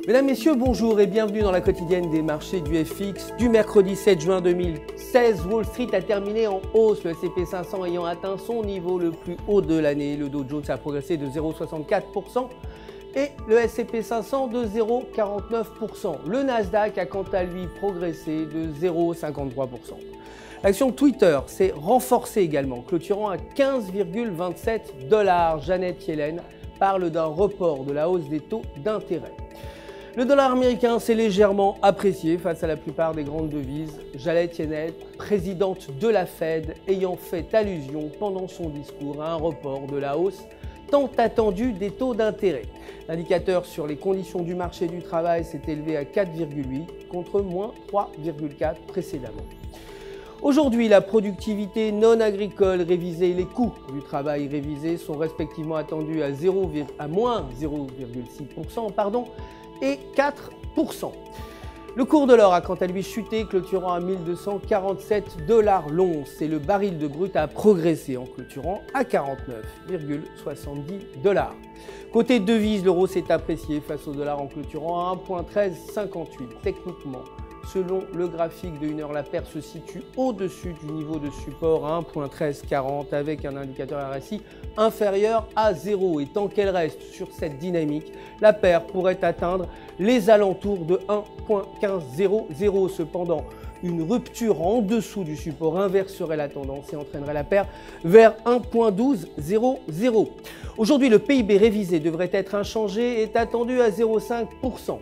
Mesdames, Messieurs, bonjour et bienvenue dans la quotidienne des marchés du FX du mercredi 7 juin 2016. Wall Street a terminé en hausse, le S&P 500 ayant atteint son niveau le plus haut de l'année. Le Dow Jones a progressé de 0,64% et le S&P 500 de 0,49%. Le Nasdaq a quant à lui progressé de 0,53%. L'action Twitter s'est renforcée également, clôturant à 15,27 $. Janet Yellen parle d'un report de la hausse des taux d'intérêt. Le dollar américain s'est légèrement apprécié face à la plupart des grandes devises. Janet Yellen, présidente de la Fed, ayant fait allusion pendant son discours à un report de la hausse tant attendue des taux d'intérêt. L'indicateur sur les conditions du marché du travail s'est élevé à 4,8 contre moins 3,4 précédemment. Aujourd'hui, la productivité non agricole révisée et les coûts du travail révisés sont respectivement attendus à moins 0,6% et 4%. Le cours de l'or a quant à lui chuté, clôturant à 1247 $ l'once et le baril de brut a progressé en clôturant à 49,70 $. Côté devise, l'euro s'est apprécié face au dollar en clôturant à 1,1358. Techniquement, selon le graphique de 1 heure, la paire se situe au-dessus du niveau de support à 1,1340 avec un indicateur RSI inférieur à 0. Et tant qu'elle reste sur cette dynamique, la paire pourrait atteindre les alentours de 1,1500. Cependant, une rupture en dessous du support inverserait la tendance et entraînerait la paire vers 1,1200. Aujourd'hui, le PIB révisé devrait être inchangé et est attendu à 0,5%.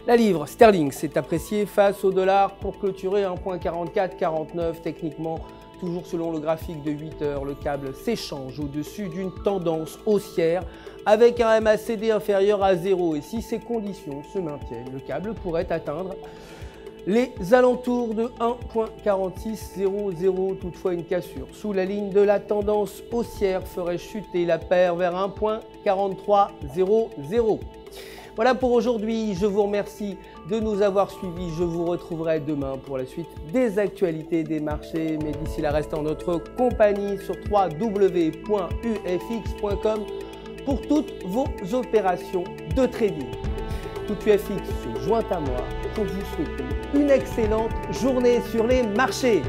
La livre sterling s'est appréciée face au dollar pour clôturer 1,4449. Techniquement, toujours selon le graphique de 8 heures, le câble s'échange au-dessus d'une tendance haussière avec un MACD inférieur à 0. Et si ces conditions se maintiennent, le câble pourrait atteindre les alentours de 1,4600. Toutefois, une cassure sous la ligne de la tendance haussière ferait chuter la paire vers 1,4300. Voilà pour aujourd'hui, je vous remercie de nous avoir suivis. Je vous retrouverai demain pour la suite des actualités des marchés. Mais d'ici là, restez en notre compagnie sur www.ufx.com pour toutes vos opérations de trading. Tout UFX se joint à moi pour vous souhaiter une excellente journée sur les marchés.